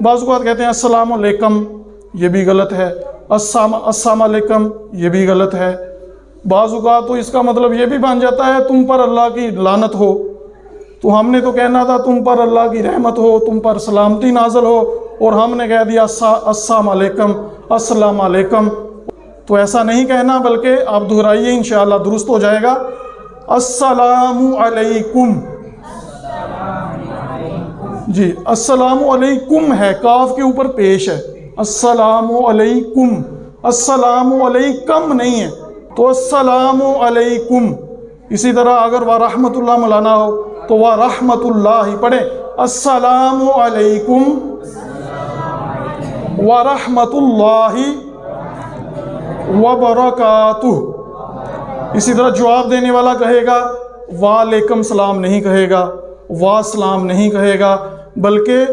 بعض اوقات کہتے ہیں السلام علیکم، یہ بھی غلط ہے، السلام علیکم یہ بھی غلط ہے۔ بعض اوقات تو اس کا مطلب یہ بھی بن جاتا ہے تم پر اللہ کی لعنت ہو، تو ہم نے تو کہنا تھا تم پر اللہ کی رحمت ہو، تم پر سلامتی نازل ہو، اور ہم نے کہہ دیا السلام علیکم، السلام علیکم۔ تو ایسا نہیں کہنا، بلکہ آپ دہرائیے انشاءاللہ درست ہو جائے گا۔ السلام علیکم، جی السلام علیکم ہے، کاف کے اوپر پیش ہے، السلام علیکم، السلام علیکم نہیں ہے، تو السلام علیکم۔ اسی طرح اگر ورحمت اللہ مولانا ہو تو ورحمت اللہ پڑھیں، السلام علیکم ورحمت اللہ وبرکاتہ۔ اسی طرح جواب دینے والا کہے گا وعلیکم السلام نہیں کہے گا، وا سلام نہیں کہے گا، بلکہ